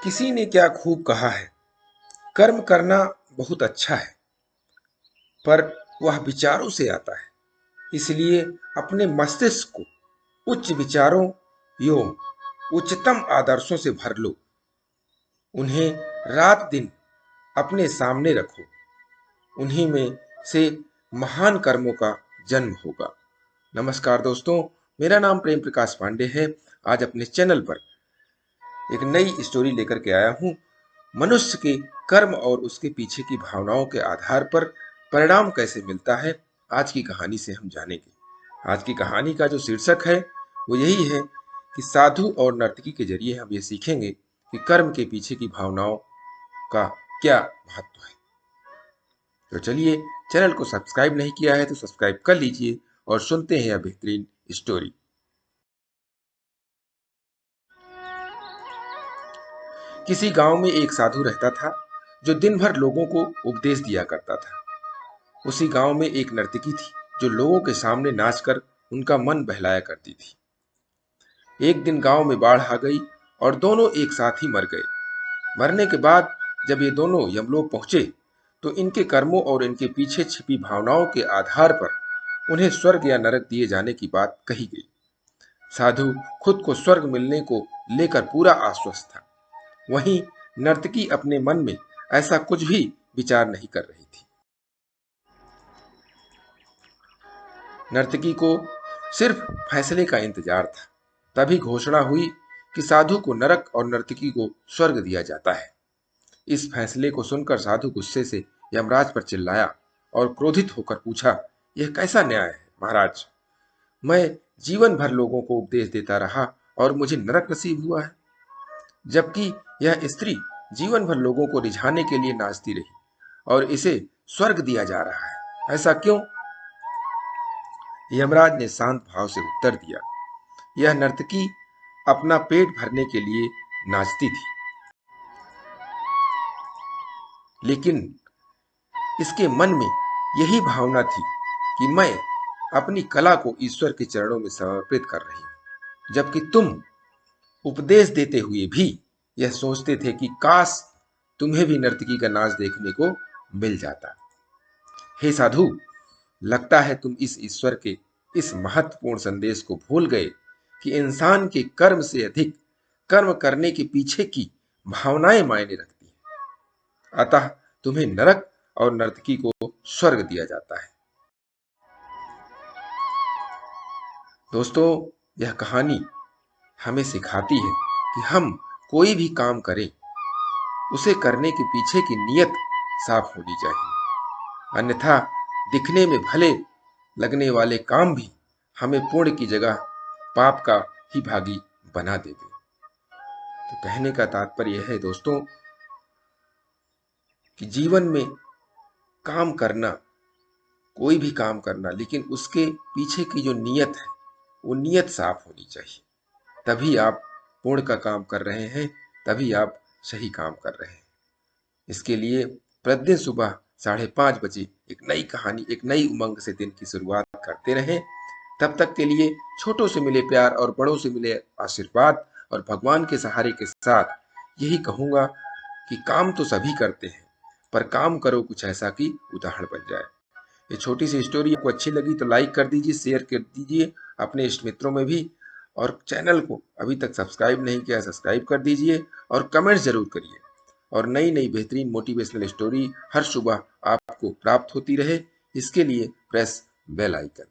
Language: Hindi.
किसी ने क्या खूब कहा है, कर्म करना बहुत अच्छा है, पर वह विचारों से आता है। इसलिए अपने मस्तिष्क को उच्च विचारों एवं उच्चतम आदर्शों से भर लो। उन्हें रात दिन अपने सामने रखो। उन्हीं में से महान कर्मों का जन्म होगा। नमस्कार दोस्तों, मेरा नाम प्रेम प्रकाश पांडे है। आज अपने चैनल पर एक नई स्टोरी लेकर के आया हूं। मनुष्य के कर्म और उसके पीछे की भावनाओं के आधार पर परिणाम कैसे मिलता है, आज की कहानी से हम जानेंगे। आज की कहानी का जो शीर्षक है वो यही है कि साधु और नर्तकी के जरिए हम ये सीखेंगे कि कर्म के पीछे की भावनाओं का क्या महत्व है। तो चलिए, चैनल को सब्सक्राइब नहीं किया है तो सब्सक्राइब कर लीजिए और सुनते हैं यह बेहतरीन स्टोरी। किसी गांव में एक साधु रहता था जो दिन भर लोगों को उपदेश दिया करता था। उसी गांव में एक नर्तकी थी जो लोगों के सामने नाचकर उनका मन बहलाया करती थी। एक दिन गांव में बाढ़ आ गई और दोनों एक साथ ही मर गए। मरने के बाद जब ये दोनों यमलोक पहुंचे तो इनके कर्मों और इनके पीछे छिपी भावनाओं के आधार पर उन्हें स्वर्ग या नरक दिए जाने की बात कही गई। साधु खुद को स्वर्ग मिलने को लेकर पूरा आश्वस्त था। वहीं नर्तकी अपने मन में ऐसा कुछ भी विचार नहीं कर रही थी। नर्तकी को सिर्फ फैसले का इंतजार था। तभी घोषणा हुई कि साधु को नरक और नर्तकी को स्वर्ग दिया जाता है। इस फैसले को सुनकर साधु गुस्से से यमराज पर चिल्लाया और क्रोधित होकर पूछा, यह कैसा न्याय है महाराज? मैं जीवन भर लोगों को उपदेश देता रहा और मुझे नरक नसीब हुआ है, जबकि यह स्त्री जीवन भर लोगों को रिझाने के लिए नाचती रही और इसे स्वर्ग दिया जा रहा है। ऐसा क्यों? यमराज ने शांत भाव से उत्तर दिया, यह नर्तकी अपना पेट भरने के लिए नाचती थी, लेकिन इसके मन में यही भावना थी कि मैं अपनी कला को ईश्वर के चरणों में समर्पित कर रही हूं, जबकि तुम उपदेश देते हुए भी यह सोचते थे कि काश तुम्हें भी नर्तकी का नाच देखने को मिल जाता। हे साधु, लगता है तुम इस ईश्वर के इस महत्वपूर्ण संदेश को भूल गए कि इंसान के कर्म से अधिक कर्म करने के पीछे की भावनाएं मायने रखती हैं। अतः तुम्हें नरक और नर्तकी को स्वर्ग दिया जाता है। दोस्तों, यह कहानी हमें सिखाती है कि हम कोई भी काम करें, उसे करने के पीछे की नीयत साफ होनी चाहिए। अन्यथा दिखने में भले लगने वाले काम भी हमें पुण्य की जगह पाप का ही भागी बना देंगे। तो कहने का तात्पर्य यह है दोस्तों कि जीवन में काम करना, कोई भी काम करना, लेकिन उसके पीछे की जो नीयत है वो नीयत साफ होनी चाहिए। तभी आप पुण्य का काम कर रहे हैं, तभी आप सही काम कर रहे हैं। इसके लिए प्रतिदिन सुबह 5:30 बजे एक नई कहानी, एक नई उमंग से दिन की शुरुआत करते रहें। तब तक के लिए छोटों से मिले प्यार और बड़ों से मिले आशीर्वाद और भगवान के सहारे के साथ यही कहूंगा कि काम तो सभी करते हैं, पर काम करो कुछ ऐसा कि उदाहरण बन जाए। ये छोटी सी स्टोरी आपको अच्छी लगी तो लाइक कर दीजिए, शेयर कर दीजिए अपने इष्ट मित्रों में भी, और चैनल को अभी तक सब्सक्राइब नहीं किया सब्सक्राइब कर दीजिए और कमेंट जरूर करिए। और नई नई बेहतरीन मोटिवेशनल स्टोरी हर सुबह आपको प्राप्त होती रहे, इसके लिए प्रेस बेल आइकन।